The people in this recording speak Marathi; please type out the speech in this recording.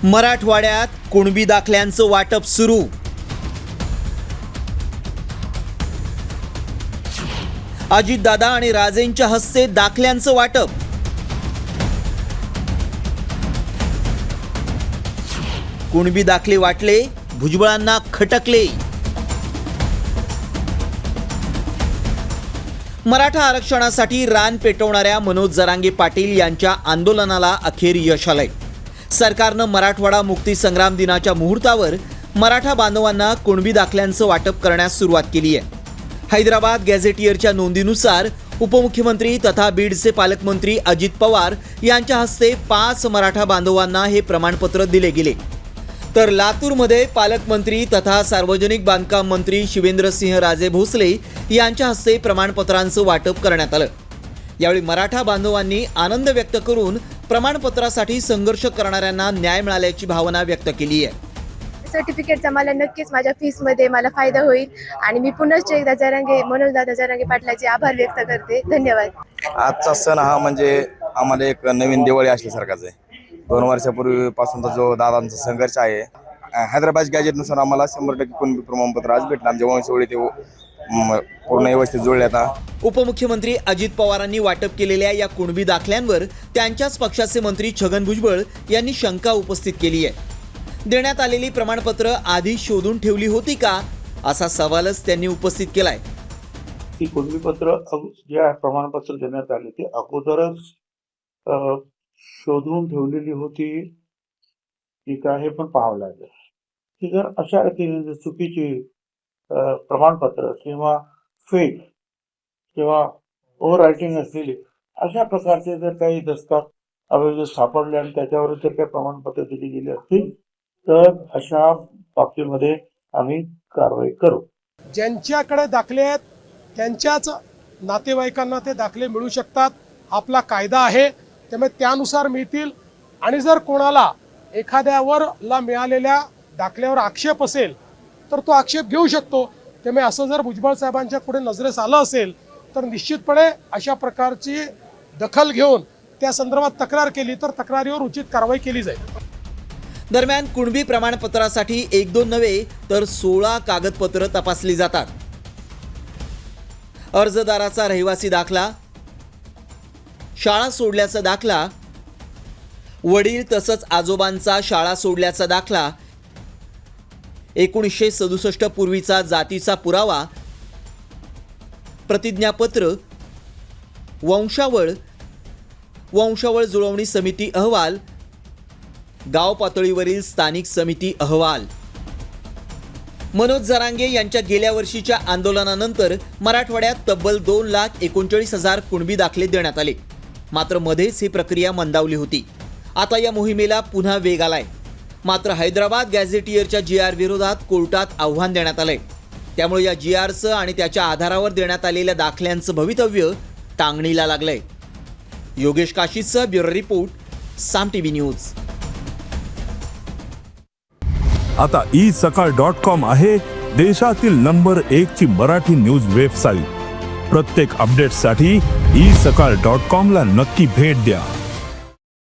मराठवाड्यात कुणबी दाखल्यांचं वाटप सुरू. अजितदादा आणि राजेंच्या हस्ते दाखल्यांचं वाटप. कुणबी दाखले वाटले, भुजबळांना खटकले. मराठा आरक्षणासाठी रान पेटवणाऱ्या मनोज जरांगे पाटील यांच्या आंदोलनाला अखेर यश आलंय. सरकारनं मराठवाडा मुक्ती संग्राम दिनाच्या मुहूर्तावर मराठा बांधवांना कुणबी दाखल्यांचं वाटप करण्यास सुरुवात केली आहे. हैदराबाद गॅझेटियरच्या नोंदीनुसार उपमुख्यमंत्री तथा बीडचे पालकमंत्री अजित पवार यांच्या हस्ते 5 मराठा बांधवांना हे प्रमाणपत्र दिले गेले. तर लातूरमध्ये पालकमंत्री तथा सार्वजनिक बांधकाम मंत्री शिवेंद्रसिंहराजे भोसले यांच्या हस्ते प्रमाणपत्रांचं वाटप करण्यात आलं. यावेळी मराठा बांधवांनी आनंद व्यक्त करून प्रमाणपत्रासाठी संघर्ष करणाऱ्यांना न्याय मिळाल्याची भावना व्यक्त केली आहे. सर्टिफिकेटचा मला नक्कीच माझ्या फीसमध्ये मला फायदा होईल आणि मी पुनश्च एकदा मनोजदादा जरांगे पाटलाचे आभार व्यक्त करते. धन्यवाद. आजचा सण हा म्हणजे आम्हाला एक नवीन दिवाळी असल्यासारखाच आहे. 2 वर्षापूर्वीपासूनचा जो दादांचा संघर्ष आहे, हैदराबाद गॅजेटनुसार आम्हाला 100% कुणबी प्रमाणपत्र आज भेटलं. आमच्या वंशवळी ते पूर्ण व्यवस्थित जुळले. आता उपमुख्यमंत्री अजित पवारांनी वाटप केलेल्या या कुणबी दाखल्यांवर त्यांच्याच पक्षाचे मंत्री छगन भुजबळ यांनी शंका उपस्थित केली आहे. देण्यात आलेली प्रमाणपत्र आधी शोधून ठेवली होती का, असा सवालच त्यांनी उपस्थित केलाय. ती कुणबी पत्र जे प्रमाणपत्र देण्यात आले ते अगोदरच शोधून ठेवलेली होती की काय हे पण पाहावं लागेल. की जर अशा रीतीने चुकीची प्रमाणपत्र किंवा फेक किंवा ओव्हर रायटिंग असलेली अशा प्रकारचे जर काही दस्तावेज सापडले आणि त्याच्यावर जर काही प्रमाणपत्र दिली गेली असतील तर अशा बाबतीमध्ये आम्ही कारवाई करू. ज्यांच्याकडे दाखले आहेत त्यांच्याच नातेवाईकांना ते दाखले मिळू शकतात. आपला कायदा आहे, त्यामुळे त्यानुसार मिळतील. आणि जर कोणाला एखाद्यावरला मिळालेल्या दाखल्यावर आक्षेप असेल तर तो आक्षेप घेऊ शकतो. त्यामुळे असं जर भुजबळ साहेबांच्या पुढे नजरेस आलं असेल तर निश्चितपणे अशा प्रकारची दखल घेऊन त्या संदर्भात तक्रार केली तर तक्रारीवर उचित कारवाई केली जाईल. दरम्यान कुणबी प्रमाणपत्रासाठी 1-2 नव्हे तर 16 कागदपत्र तपासली जातात. अर्जदाराचा रहिवासी दाखला, शाळा सोडल्याचा दाखला, वडील तसंच आजोबांचा शाळा सोडल्याचा दाखला, 1967 पूर्वीचा जातीचा पुरावा, प्रतिज्ञापत्र, वंशावळ जुळवणी समिती अहवाल, गाव पातळीवरील स्थानिक समिती अहवाल. मनोज जरांगे यांच्या गेल्या वर्षीच्या आंदोलनानंतर मराठवाड्यात तब्बल 2,39,000 कुणबी दाखले देण्यात आले. मात्र मध्येच ही प्रक्रिया मंदावली होती. आता या मोहिमेला पुन्हा वेग आलाय. मात्र हैदराबाद गॅझेटियरच्या GR विरोधात कोर्टात आव्हान देण्यात आलंय. त्यामुळे या GRचं आणि त्याच्या आधारावर देण्यात आलेल्या दाखल्यांचं भवितव्य टांगणीला लागलंय. योगेश काशीदसह ब्युरो रिपोर्ट, साम TV न्यूज. आता isakal.com आहे देशातील नंबर 1 ची मराठी न्यूज वेबसाईट. प्रत्येक अपडेटसाठी isakal.com ला नक्की भेट द्या.